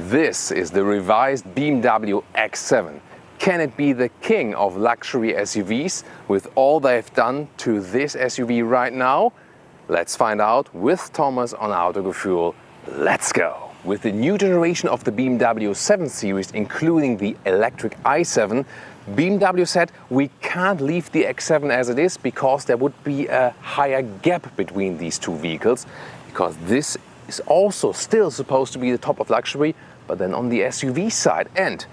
This is the revised Bmw X7. Can it be the king of luxury SUVs with all they've done to this SUV right now? Let's find out with Thomas on Autogefühl. Let's go! With the new generation of the BMW 7 Series, including the electric i7, BMW said we can't leave the X7 as it is because there would be a higher gap between these two vehicles, because this is also still supposed to be the top of luxury, but then on the SUV side. And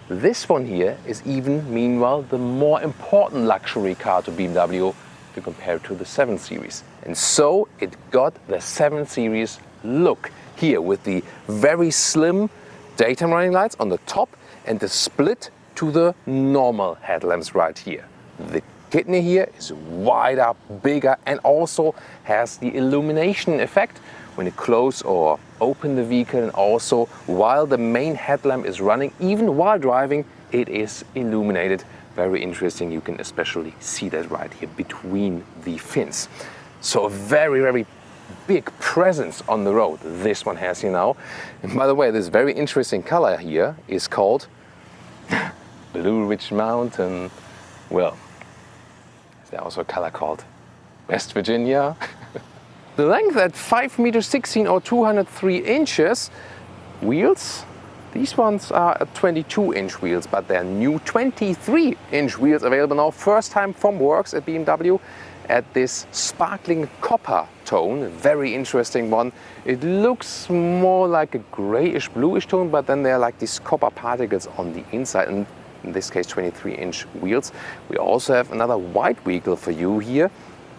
this one here is even, meanwhile, the more important luxury car to BMW if you compare it to the 7 Series. And so it got the 7 Series look here with the very slim daytime running lights on the top and the split to the normal headlamps right here. The kidney here is wider, bigger, and also has the illumination effect when you close or open the vehicle, and also while the main headlamp is running, even while driving, it is illuminated. Very interesting. You can especially see that right here between the fins. So a very, very big presence on the road this one has here now. And by the way, this very interesting color here is called Blue Ridge Mountain. Well, is there also a color called West Virginia? The length at 5 meters 16 or 203 inches. Wheels, these ones are 22-inch wheels, but they're new 23-inch wheels available now. First time from Works at BMW at this sparkling copper tone. Very interesting one. It looks more like a grayish bluish tone, but then there are like these copper particles on the inside, and in this case 23-inch wheels. We also have another white vehicle for you here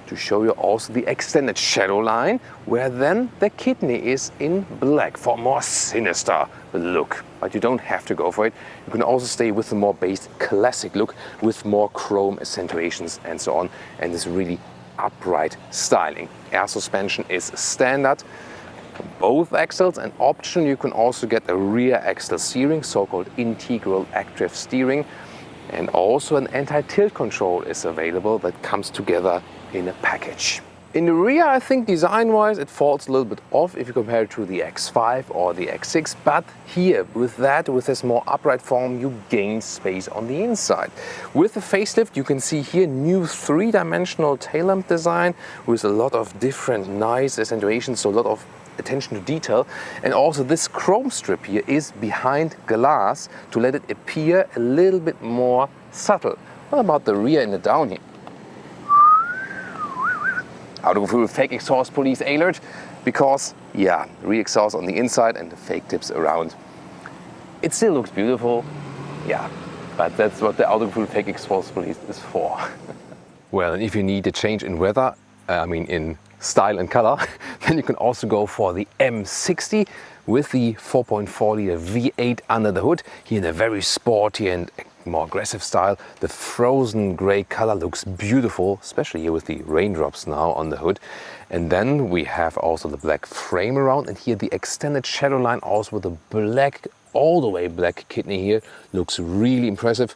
to show you also the extended shadow line, where then the kidney is in black for a more sinister look. But you don't have to go for it. You can also stay with the more base classic look with more chrome accentuations and so on, and this really upright styling. Air suspension is standard. Both axles, and option you can also get a rear axle steering, so-called integral active steering, and also an anti-tilt control is available that comes together in a package. In the rear, I think design-wise it falls a little bit off if you compare it to the X5 or the X6, but here with this more upright form, you gain space on the inside. With the facelift, you can see here new 3-dimensional tail lamp design with a lot of different nice accentuations, so a lot of attention to detail, and also this chrome strip here is behind glass to let it appear a little bit more subtle. What about the rear and the down here? Autogefühl fake exhaust police alert, because yeah, rear exhaust on the inside and the fake tips around. It still looks beautiful, yeah, but that's what the Autogefühl fake exhaust police is for. Well, and if you need a change in weather, in style and color, then you can also go for the M60 with the 4.4 liter V8 under the hood, here in a very sporty and more aggressive style. The frozen gray color looks beautiful, especially here with the raindrops now on the hood. And then we have also the black frame around, and here the extended shadow line also with the black, all the way black kidney here, looks really impressive.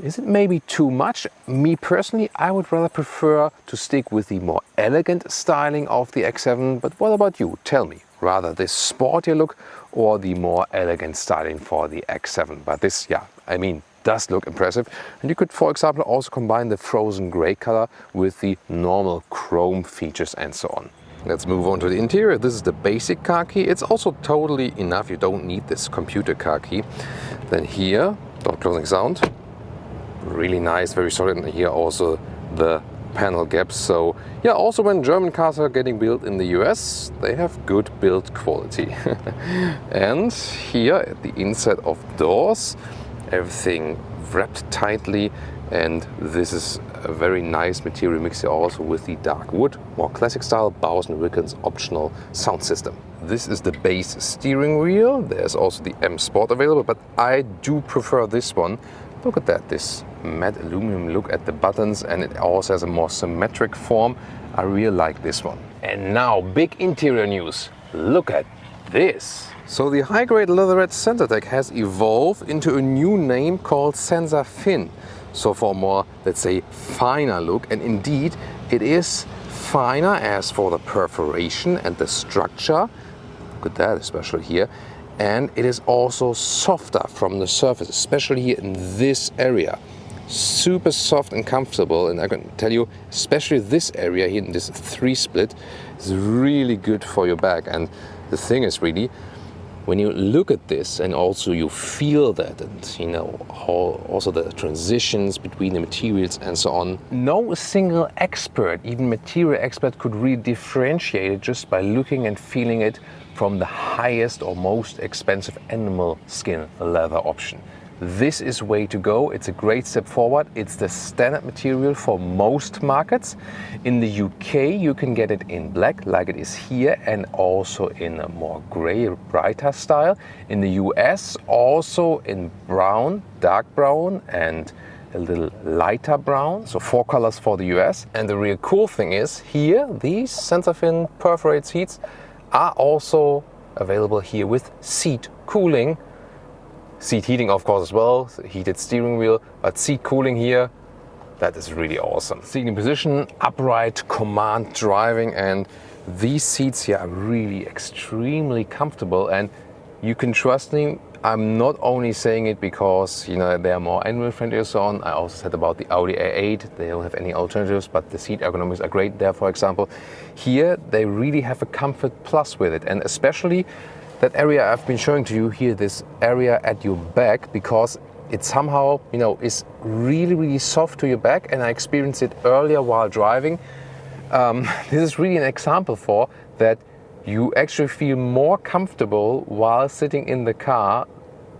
Is it maybe too much? Me personally, I would rather prefer to stick with the more elegant styling of the X7, but what about you? Tell me, rather this sportier look or the more elegant styling for the X7? But this, does look impressive. And you could, for example, also combine the frozen gray color with the normal chrome features and so on. Let's move on to the interior. This is the basic car key. It's also totally enough. You don't need this computer car key. Then here, door closing sound. Really nice, very solid. And here also the panel gaps. So yeah, also when German cars are getting built in the US, they have good build quality. And here at the inside of doors, everything wrapped tightly, and this is a very nice material mix here also with the dark wood, more classic style, Bowers & Wilkins optional sound system. This is the base steering wheel. There's also the M Sport available, but I do prefer this one. Look at that, this matte aluminum look at the buttons, and it also has a more symmetric form. I really like this one. And now, big interior news. Look at this. So the high-grade leatherette sensor tech has evolved into a new name called Sensor Fin. So for a more, let's say, finer look, and indeed it is finer as for the perforation and the structure. Look at that, especially here. and it is also softer from the surface, especially here in this area. Super soft and comfortable, and I can tell you, especially this area here in this 3 split is really good for your back. And the thing is really, when you look at this and also you feel that, and you know, also the transitions between the materials and so on, no single expert, even material expert, could really differentiate it just by looking and feeling it from the highest or most expensive animal skin leather option. This is way to go. It's a great step forward. It's the standard material for most markets. In the UK, you can get it in black, like it is here, and also in a more gray, brighter style. In the US, also in brown, dark brown, and a little lighter brown. So 4 colors for the US. And the real cool thing is here, these sensor fin perforated seats are also available here with seat cooling. Seat heating, of course, as well, heated steering wheel, but seat cooling here, that is really awesome. Seating position, upright, command driving, and these seats here are really extremely comfortable, and you can trust me, I'm not only saying it because, you know, they are more animal friendly and so on. I also said about the Audi A8, they don't have any alternatives, but the seat ergonomics are great there, for example. Here, they really have a comfort plus with it, and especially that area I've been showing to you here, this area at your back, because it somehow, you know, is really, really soft to your back, and I experienced it earlier while driving. This is really an example for that you actually feel more comfortable while sitting in the car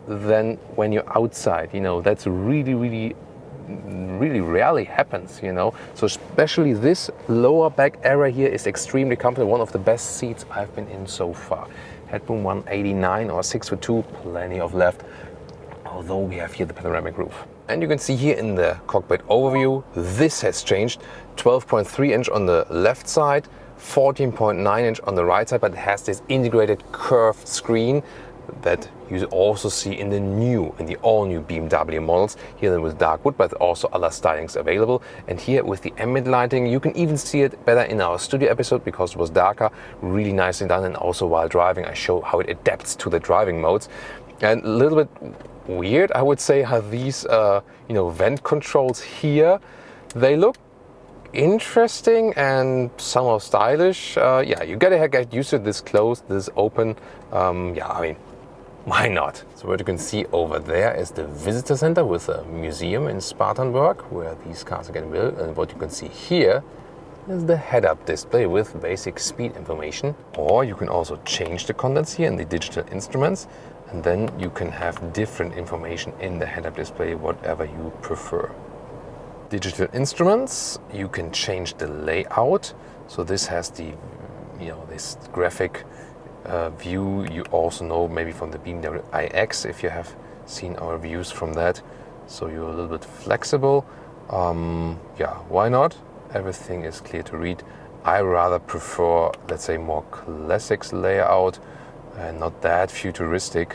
than when you're outside. You know, that's really, really rarely happens, you know. So especially this lower back area here is extremely comfortable, one of the best seats I've been in so far. Headroom 189 or 6'2", plenty of left, although we have here the panoramic roof. And you can see here in the cockpit overview, this has changed. 12.3 inch on the left side, 14.9 inch on the right side, but it has this integrated curved screen that you also see in the all-new BMW models, here with dark wood, but also other stylings available. And here with the ambient lighting, you can even see it better in our studio episode because it was darker, really nicely done. And also while driving, I show how it adapts to the driving modes. And a little bit weird, I would say, how these vent controls here, they look interesting and somewhat stylish. You gotta get used to this closed, this open. I mean, why not? So what you can see over there is the visitor center with a museum in Spartanburg where these cars again built. And what you can see here is the head-up display with basic speed information. Or you can also change the contents here in the digital instruments, and then you can have different information in the head-up display, whatever you prefer. Digital instruments, you can change the layout. So this has the, this graphic view. You also know maybe from the BMW iX if you have seen our views from that. So you're a little bit flexible. Why not? Everything is clear to read. I rather prefer, let's say, more classics layout and not that futuristic.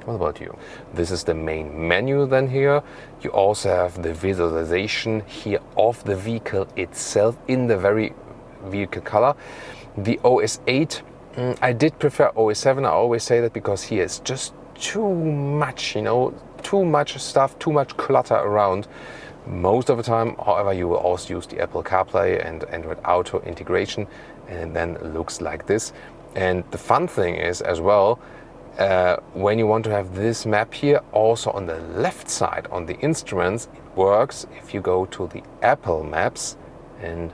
What about you? This is the main menu then here. You also have the visualization here of the vehicle itself in the very vehicle color. The OS 8, I did prefer OS 7. I always say that because here it's just too much, too much stuff, too much clutter around. Most of the time, however, you will also use the Apple CarPlay and Android Auto integration, and then it looks like this. And the fun thing is as well, when you want to have this map here, also on the left side on the instruments, it works if you go to the Apple Maps, and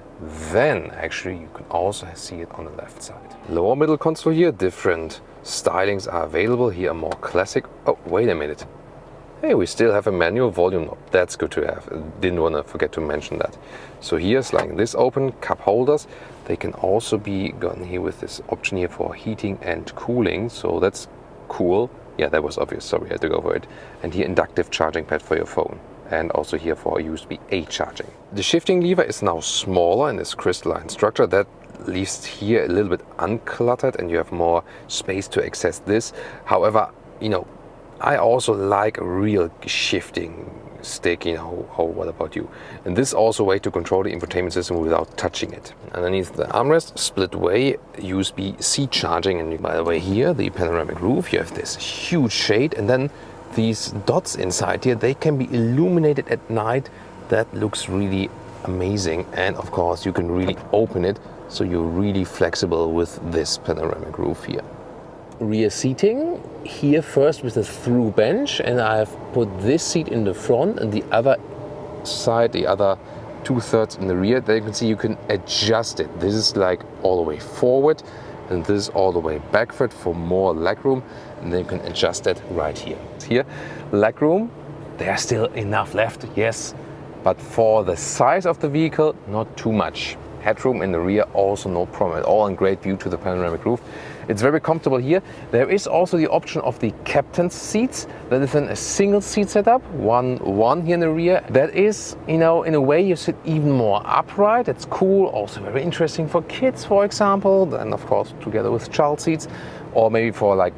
then actually you can also see it on the left side. Lower middle console here, different stylings are available. Here a more classic. Oh, wait a minute. Hey, we still have a manual volume knob. That's good to have. Didn't want to forget to mention that. So here's like this open cup holders. They can also be gotten here with this option here for heating and cooling. So that's cool. Yeah, that was obvious. Sorry, I had to go for it. And here inductive charging pad for your phone. And also here for USB-A charging. The shifting lever is now smaller in this crystalline structure. That leaves here a little bit uncluttered and you have more space to access this. However, I also like a real shifting stick, what about you? And this is also a way to control the infotainment system without touching it. Underneath the armrest, split way, USB-C charging, and by the way here, the panoramic roof, you have this huge shade, and then these dots inside here, they can be illuminated at night. That looks really amazing, and of course you can really open it, so you're really flexible with this panoramic roof here. Rear seating here first with a through bench, and I've put this seat in the front and the other side, the other 2/3 in the rear. There you can see you can adjust it. This is like all the way forward and this is all the way backward for more legroom, and then you can adjust that right here. Here, legroom, there's still enough left, yes, but for the size of the vehicle, not too much. Headroom in the rear, also no problem at all, and great view to the panoramic roof. It's very comfortable here. There is also the option of the captain's seats. That is then a single seat setup, one here in the rear. That is, in a way you sit even more upright. It's cool, also very interesting for kids, for example. Then of course together with child seats, or maybe for like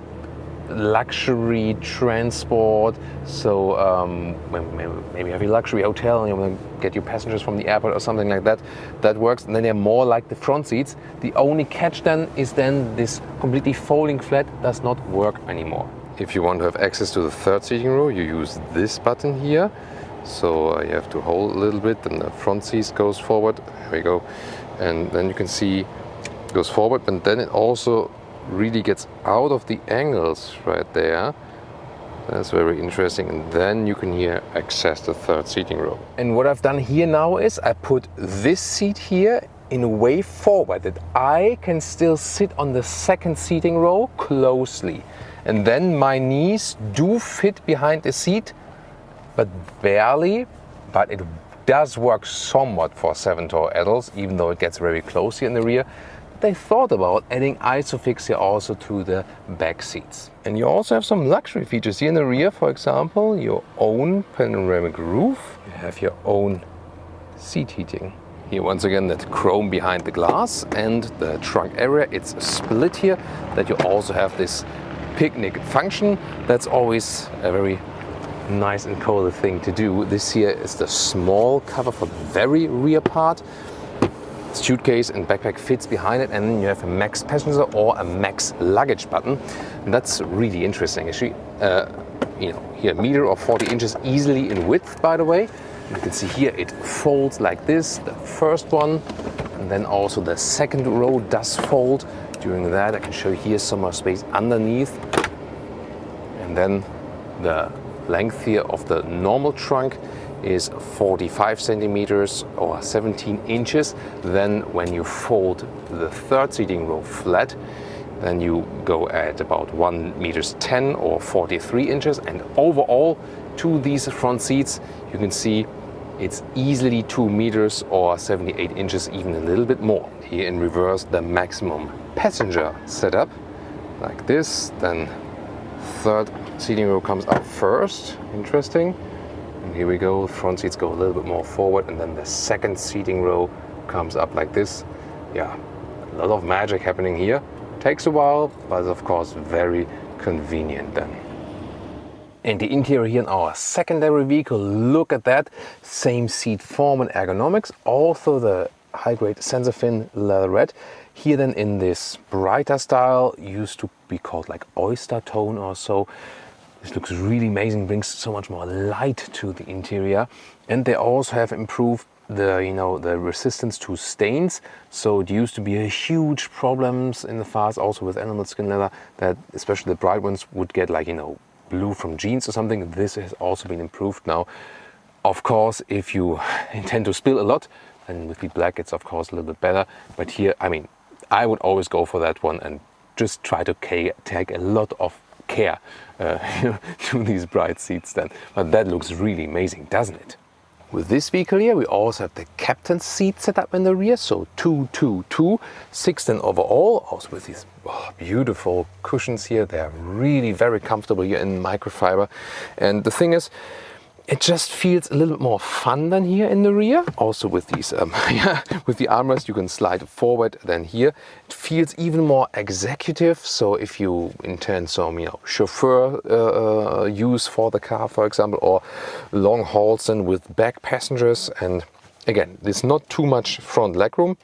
luxury transport. So maybe you have a luxury hotel and you want to get your passengers from the airport or something like that. That works. And then they're more like the front seats. The only catch then is this completely folding flat does not work anymore. If you want to have access to the third seating row, you use this button here. So you have to hold a little bit, and the front seat goes forward. There we go. And then you can see it goes forward, but then it also really gets out of the angles right there. That's very interesting. And then you can here access the third seating row. And what I've done here now is I put this seat here in a way forward that I can still sit on the second seating row closely. And then my knees do fit behind the seat, but barely, but it does work somewhat for 7-door adults, even though it gets very close here in the rear. They thought about adding ISOFIX here also to the back seats. And you also have some luxury features here in the rear, for example, your own panoramic roof. You have your own seat heating. Here once again that chrome behind the glass, and the trunk area, it's split here, that you also have this picnic function. That's always a very nice and cool thing to do. This here is the small cover for the very rear part. Suitcase and backpack fits behind it, and then you have a max passenger or a max luggage button. And that's really interesting actually. Here 1 meter or 40 inches easily in width, by the way. You can see here it folds like this, the first one, and then also the second row does fold. During that I can show you here some more space underneath, and then the length here of the normal trunk is 45 centimeters or 17 inches. Then when you fold the third seating row flat, then you go at about 1 meters 10 or 43 inches. And overall to these front seats, you can see it's easily 2 meters or 78 inches, even a little bit more. Here in reverse, the maximum passenger setup like this. Then third seating row comes up first. Interesting. And here we go, front seats go a little bit more forward, and then the second seating row comes up like this. Yeah, a lot of magic happening here. Takes a while, but of course very convenient then. And the interior here in our secondary vehicle, look at that. Same seat form and ergonomics, also the high-grade sensor fin leatherette. Here then in this brighter style, used to be called like oyster tone or so. This looks really amazing, brings so much more light to the interior. And they also have improved the resistance to stains. So it used to be a huge problems in the past, also with animal skin leather, that especially the bright ones would get like, blue from jeans or something. This has also been improved now. Of course, if you intend to spill a lot, then with the black it's of course a little bit better. But here, I would always go for that one and just try to take a lot of care to these bright seats then. But that looks really amazing, doesn't it? With this vehicle here, we also have the captain's seat set up in the rear, so 2, 6 then overall, also with these beautiful cushions here. They are really very comfortable here in microfiber. And the thing is, It just feels a little bit more fun than here in the rear. Also with these, with the armrest, you can slide forward than here. It feels even more executive. So if you intend some, chauffeur use for the car, for example, or long hauls then with back passengers. And again, there's not too much front legroom.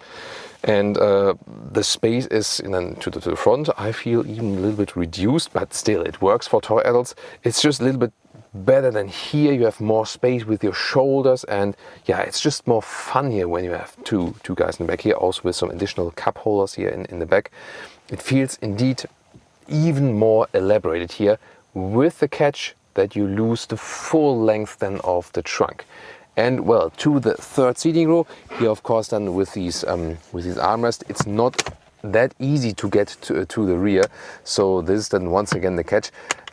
And the space is to the front, I feel even a little bit reduced, but still it works for toy adults. It's just a little bit better than here. You have more space with your shoulders, and yeah, it's just more fun here when you have two guys in the back here, also with some additional cup holders here in the back. It feels indeed even more elaborated here, with the catch that you lose the full length then of the trunk. And well, to the third seating row here, of course, then with these armrests, it's not that easy to get to the rear. So this is then once again the catch.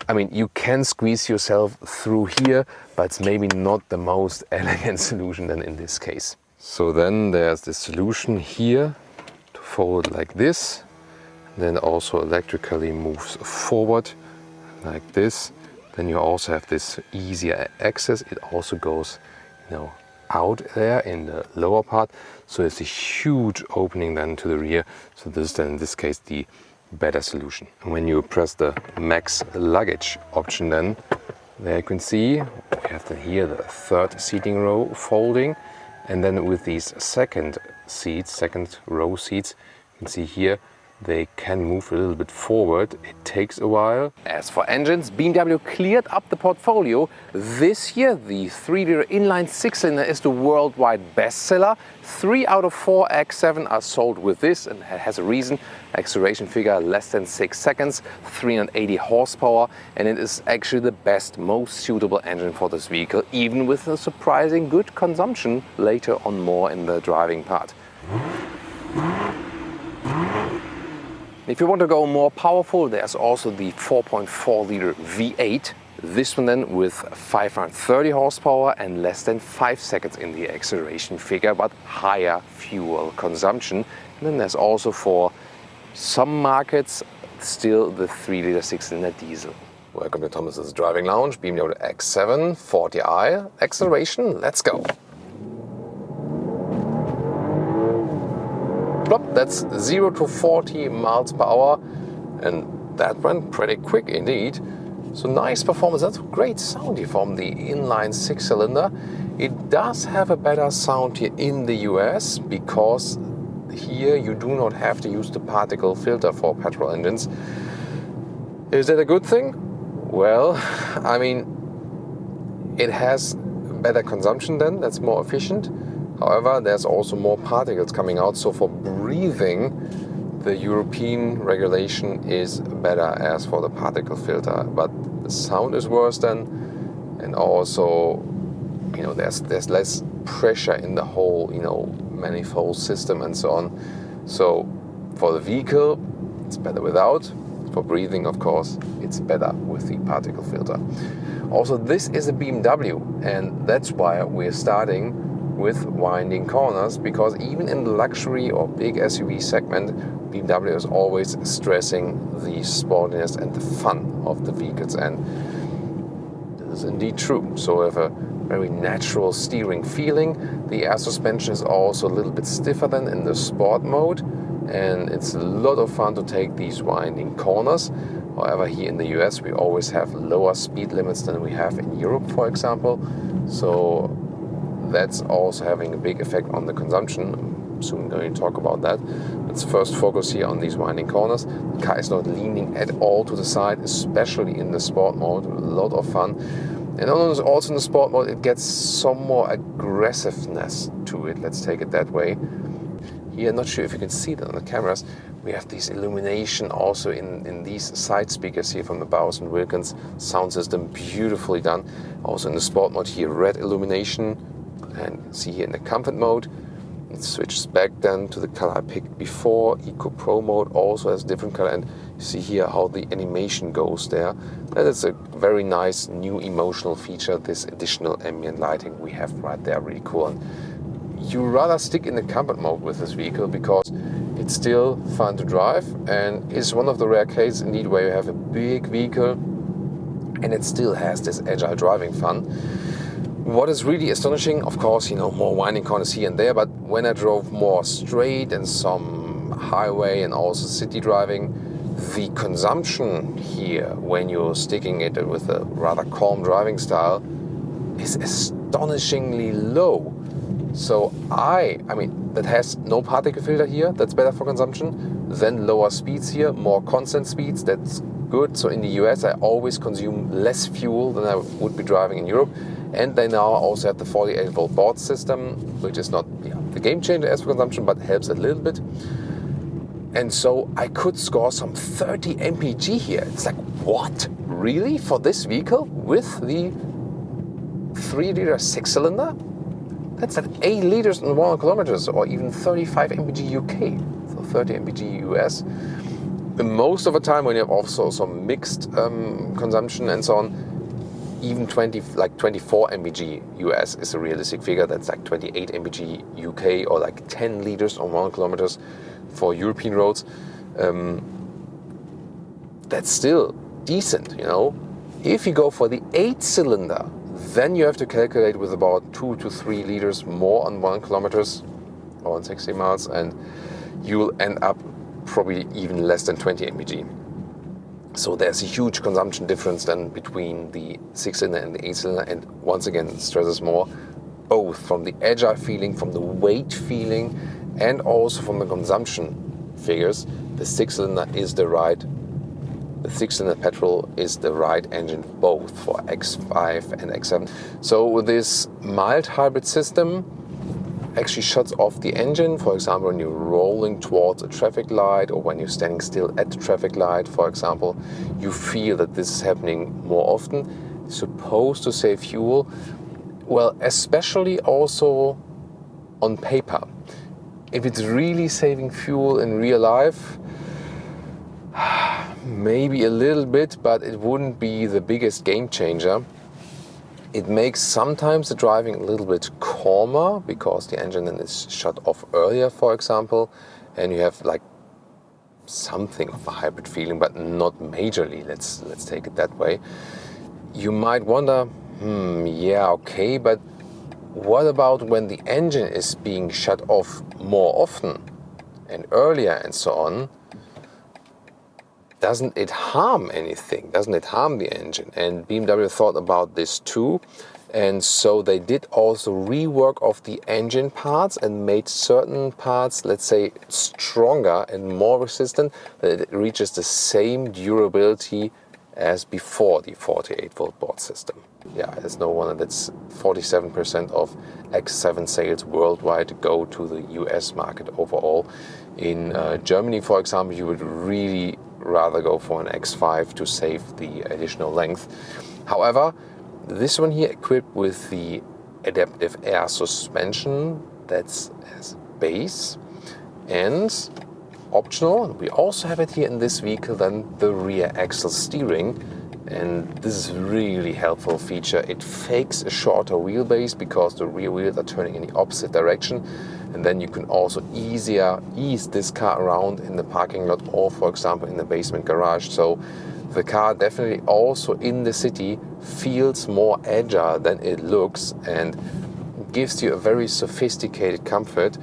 I mean, you can squeeze yourself through here, but it's maybe not the most elegant solution then in this case. So then there's the solution here to fold like this, then also electrically moves forward like this. Then you also have this easier access. It also goes, out there in the lower part. So it's a huge opening then to the rear. So this is then in this case the better solution. And when you press the max luggage option, then there you can see we have then here the third seating row folding, and then with these second row seats, you can see here they can move a little bit forward. It takes a while. As for engines, BMW cleared up the portfolio. This year, the 3-liter inline 6-cylinder is the worldwide bestseller. 3 out of 4 X7 are sold with this, and it has a reason. Acceleration figure less than 6 seconds, 380 horsepower, and it is actually the best, most suitable engine for this vehicle, even with a surprising good consumption. Later on more in the driving part. If you want to go more powerful, there's also the 4.4-liter V8. This one then with 530 horsepower and less than 5 seconds in the acceleration figure, but higher fuel consumption. And then there's also for some markets still the 3-liter 6-cylinder diesel. Welcome to Thomas's Driving Lounge, BMW X7 40i. Acceleration, let's go. That's 0 to 40 miles per hour, and that went pretty quick indeed. So nice performance. That's great sound here from the inline 6-cylinder. It does have a better sound here in the US because here you do not have to use the particle filter for petrol engines. Is that a good thing? Well, I mean, it has better consumption then, that's more efficient. However, there's also more particles coming out, so for breathing, the European regulation is better as for the particle filter, but the sound is worse then, and also, there's less pressure in the whole, manifold system and so on. So for the vehicle, it's better without. For breathing, of course, it's better with the particle filter. Also, this is a BMW, and that's why we're starting with winding corners, because even in the luxury or big SUV segment, BMW is always stressing the sportiness and the fun of the vehicles, and this is indeed true. So we have a very natural steering feeling. The air suspension is also a little bit stiffer than in the sport mode, and it's a lot of fun to take these winding corners. However, here in the US we always have lower speed limits than we have in Europe, for example, so that's also having a big effect on the consumption. I'm soon going to talk about that. Let's first focus here on these winding corners. The car is not leaning at all to the side, especially in the sport mode. A lot of fun. And also in the sport mode, it gets some more aggressiveness to it. Let's take it that way. Here, I'm not sure if you can see that on the cameras. We have this illumination also in these side speakers here from the Bowers & Wilkins sound system. Beautifully done. Also in the sport mode here, red illumination. And see here in the comfort mode, it switches back then to the color I picked before. Eco Pro mode also has different color, and you see here how the animation goes there. That is a very nice new emotional feature, this additional ambient lighting we have right there, really cool. And you rather stick in the comfort mode with this vehicle because it's still fun to drive, and is one of the rare cases indeed where you have a big vehicle and it still has this agile driving fun. What is really astonishing, of course, more winding corners here and there, but when I drove more straight and some highway and also city driving, the consumption here, when you're sticking it with a rather calm driving style, is astonishingly low. So I mean, that has no particle filter here, that's better for consumption. Then lower speeds here, more constant speeds, that's good. So in the US, I always consume less fuel than I would be driving in Europe. And they now also have the 48 volt board system, which is not the game changer as for consumption, but helps a little bit. And so I could score some 30 mpg here. It's like, what? Really? For this vehicle with the 3-liter 6-cylinder? That's at 8 liters in 100 kilometers, or even 35 mpg UK, so 30 mpg US. Most of the time, when you have also some mixed consumption and so on, even 24 mpg US is a realistic figure. That's like 28 mpg UK, or like 10 liters on 100 kilometers for European roads. That's still decent, If you go for the 8-cylinder, then you have to calculate with about 2 to 3 liters more on 1 kilometers or on 60 miles, and you'll end up probably even less than 20 mpg. So there's a huge consumption difference then between the 6-cylinder and the 8-cylinder, and once again stresses more, both from the agile feeling, from the weight feeling, and also from the consumption figures. The 6-cylinder petrol is the right engine both for X5 and X7. So with this mild hybrid system, actually shuts off the engine, for example, when you're rolling towards a traffic light or when you're standing still at the traffic light, for example, you feel that this is happening more often. Supposed to save fuel, well, especially also on paper. If it's really saving fuel in real life, maybe a little bit, but it wouldn't be the biggest game changer. It makes sometimes the driving a little bit calmer because the engine then is shut off earlier, for example, and you have like something of a hybrid feeling, but not majorly. Let's take it that way. You might wonder, yeah, okay, but what about when the engine is being shut off more often and earlier and so on? Doesn't it harm anything? Doesn't it harm the engine? And BMW thought about this too. And so they did also rework of the engine parts and made certain parts, let's say, stronger and more resistant, that it reaches the same durability as before the 48 volt board system. Yeah, there's no wonder that's 47% of X7 sales worldwide go to the US market overall. In Germany, for example, you would really rather go for an X5 to save the additional length. However, this one here equipped with the adaptive air suspension, that's as base, and optional, and we also have it here in this vehicle, then the rear axle steering. And this is a really helpful feature. It fakes a shorter wheelbase because the rear wheels are turning in the opposite direction, and then you can also ease this car around in the parking lot or, for example, in the basement garage. So the car definitely also in the city feels more agile than it looks and gives you a very sophisticated comfort.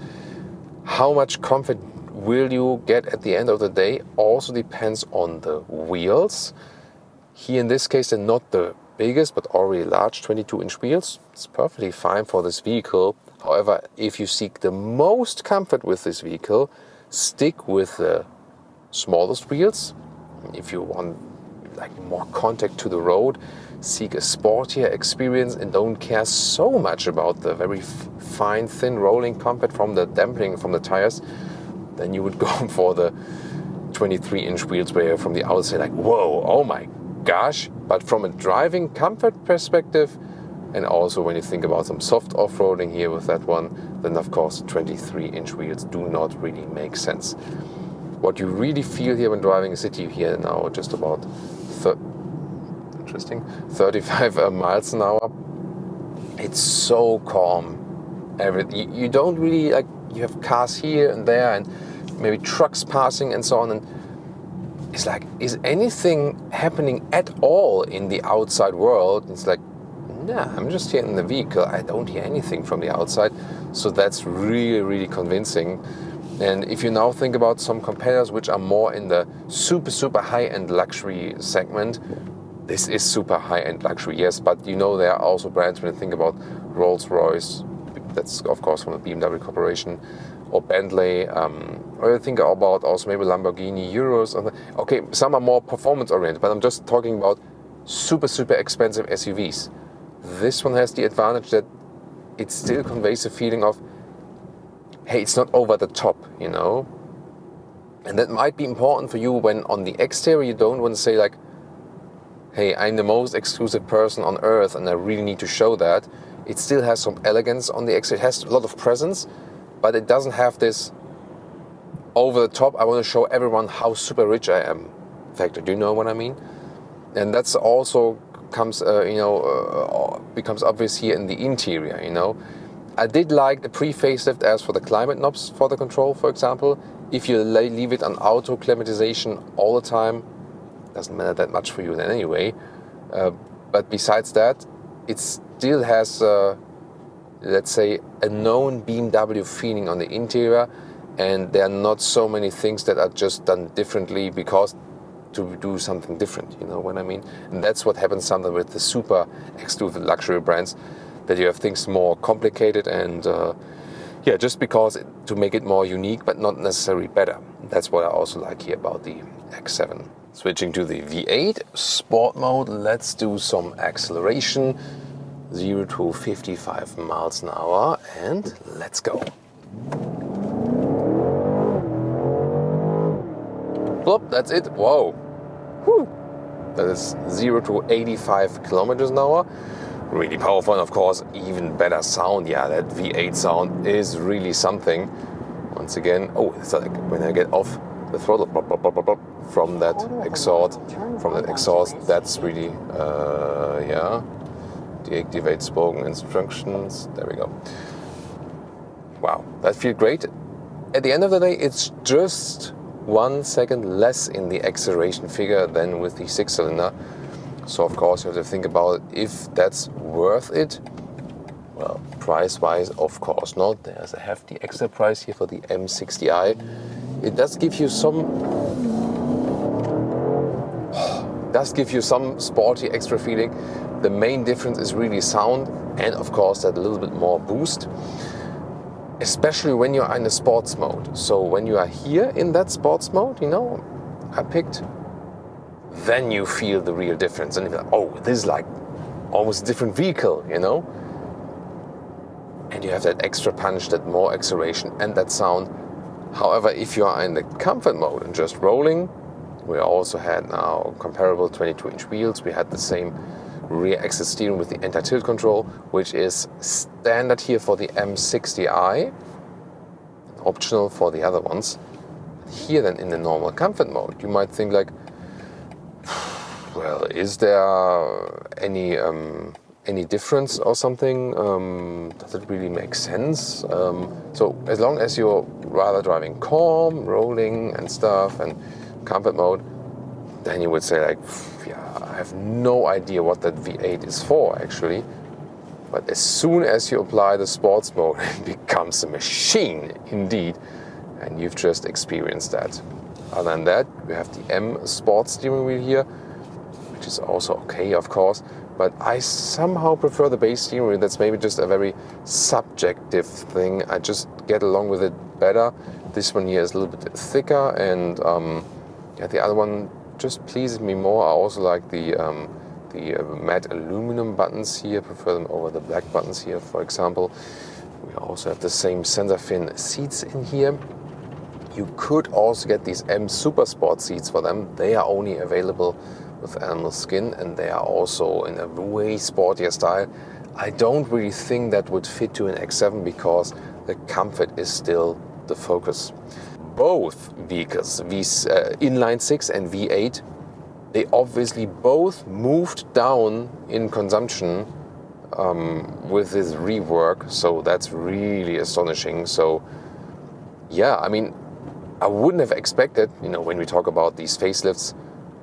How much comfort will you get at the end of the day also depends on the wheels. Here in this case, they're not the biggest, but already large 22-inch wheels. It's perfectly fine for this vehicle. However, if you seek the most comfort with this vehicle, stick with the smallest wheels. If you want like more contact to the road, seek a sportier experience and don't care so much about the very fine, thin rolling comfort from the dampening from the tires, then you would go for the 23-inch wheels where from the outside like, whoa, oh my gosh. But from a driving comfort perspective, and also when you think about some soft off-roading here with that one, then of course 23-inch wheels do not really make sense. What you really feel here when driving a city here now, just about 35 miles an hour, it's so calm. You don't really like, you have cars here and there and maybe trucks passing and so on, and it's like, is anything happening at all in the outside world? It's like, nah, I'm just here in the vehicle. I don't hear anything from the outside. So that's really, really convincing. And if you now think about some competitors which are more in the super, super high-end luxury segment, this is super high-end luxury, yes, but you know there are also brands when you think about Rolls-Royce, that's of course from the BMW Corporation, or Bentley, or you think about also maybe Lamborghini, Euros. Okay, some are more performance-oriented, but I'm just talking about super, super expensive SUVs. This one has the advantage that it still conveys a feeling of, hey, it's not over the top, you know? And that might be important for you when on the exterior you don't want to say like, hey, I'm the most exclusive person on earth and I really need to show that. It still has some elegance on the exterior. It has a lot of presence, but it doesn't have this over the top, I want to show everyone how super rich I am factor. Do you know what I mean? And that's also becomes obvious here in the interior, you know. I did like the pre-facelift as for the climate knobs for the control, for example. If you leave it on auto climatization all the time, doesn't matter that much for you then anyway. But besides that, it still has, let's say, a known BMW feeling on the interior, and there are not so many things that are just done differently because to do something different, you know what I mean? And that's what happens sometimes with the super exclusive luxury brands, that you have things more complicated and just because to make it more unique, but not necessarily better. That's what I also like here about the X7. Switching to the V8 sport mode, let's do some acceleration, 0 to 55 miles an hour, and let's go. Plop, that's it. Whoa. Whew. That is 0 to 85 kilometers an hour. Really powerful, and of course, even better sound. Yeah, that V8 sound is really something. Once again, it's like when I get off the throttle, pop, pop, pop, pop, pop, from that exhaust, that's really, deactivate spoken instructions. There we go. Wow, that feels great. At the end of the day, it's just 1 second less in the acceleration figure than with the 6-cylinder. So of course you have to think about if that's worth it. Well, price-wise, of course not. There's a hefty extra price here for the M60i. It does give you some sporty extra feeling. The main difference is really sound and of course that a little bit more boost, especially when you're in a sports mode. So when you are here in that sports mode, you know, I picked, then you feel the real difference. And you're like, this is like almost a different vehicle, you know? And you have that extra punch, that more acceleration and that sound. However, if you are in the comfort mode and just rolling, we also had now comparable 22-inch wheels. We had the same rear axle steering with the anti-tilt control, which is standard here for the M60i, optional for the other ones. Here then in the normal comfort mode, you might think like, well, is there any difference or something? Does it really make sense? So as long as you're rather driving calm, rolling and stuff, and comfort mode, then you would say like, I have no idea what that V8 is for actually. But as soon as you apply the sports mode, it becomes a machine indeed, and you've just experienced that. Other than that, we have the M Sport steering wheel here, which is also okay, of course, but I somehow prefer the base steering wheel. That's maybe just a very subjective thing. I just get along with it better. This one here is a little bit thicker, and the other one just pleases me more. I also like the matte aluminum buttons here. Prefer them over the black buttons here, for example. We also have the same sensor fin seats in here. You could also get these M Super Sport seats for them. They are only available with animal skin, and they are also in a way sportier style. I don't really think that would fit to an X7 because the comfort is still the focus. Both vehicles, these inline 6 and V8, they obviously both moved down in consumption with this rework, so that's really astonishing. So yeah, I mean, I wouldn't have expected, you know, when we talk about these facelifts,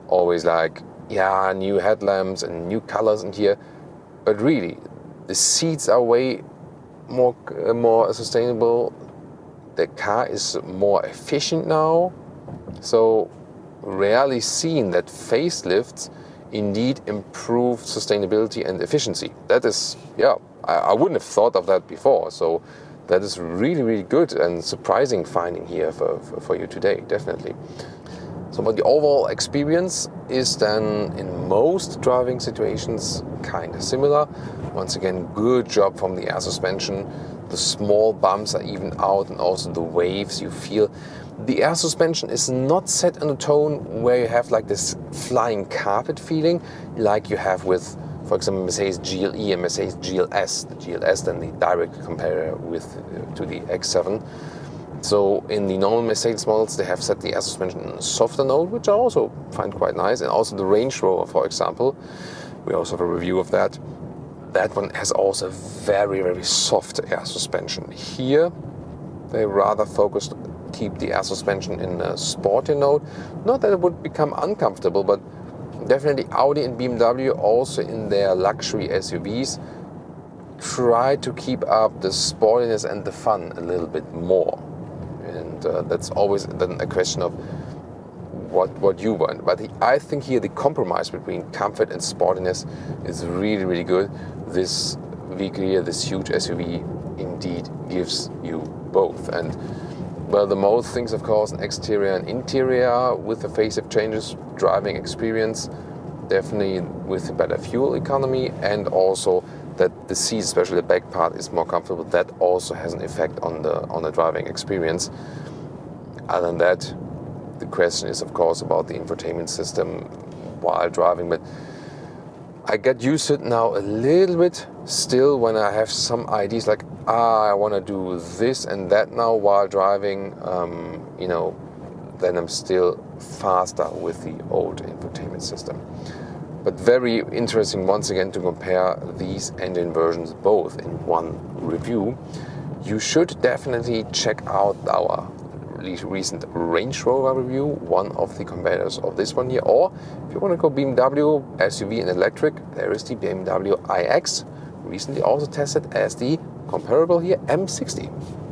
always like, new headlamps and new colors in here. But really, the seats are way more sustainable. The car is more efficient now. So rarely seen that facelifts indeed improve sustainability and efficiency. That is, I wouldn't have thought of that before. So that is really, really good and surprising finding here for you today, definitely. So but the overall experience is then in most driving situations kind of similar. Once again, good job from the air suspension. The small bumps are even out, and also the waves you feel. The air suspension is not set in a tone where you have like this flying carpet feeling like you have with, for example, Mercedes GLE and Mercedes GLS. The GLS then the direct comparator to the X7. So in the normal Mercedes models, they have set the air suspension in a softer note, which I also find quite nice. And also the Range Rover, for example, we also have a review of that. That one has also very, very soft air suspension. Here, they rather focused keep the air suspension in a sporty note. Not that it would become uncomfortable, but definitely Audi and BMW also in their luxury SUVs try to keep up the sportiness and the fun a little bit more. And that's always then a question of what you want. But I think here the compromise between comfort and sportiness is really, really good. This vehicle here, this huge SUV, indeed gives you both. And well, the most things, of course, exterior and interior with the facelift changes, driving experience, definitely with a better fuel economy, and also that the seat, especially the back part, is more comfortable. That also has an effect on the driving experience. Other than that, the question is, of course, about the infotainment system while driving. But I get used to it now a little bit. Still, when I have some ideas like, I want to do this and that now while driving, then I'm still faster with the old infotainment system. But very interesting, once again, to compare these engine versions both in one review. You should definitely check out our recent Range Rover review, one of the competitors of this one here. Or if you want to go BMW, SUV and electric, there is the BMW iX, recently also tested as the comparable here M60.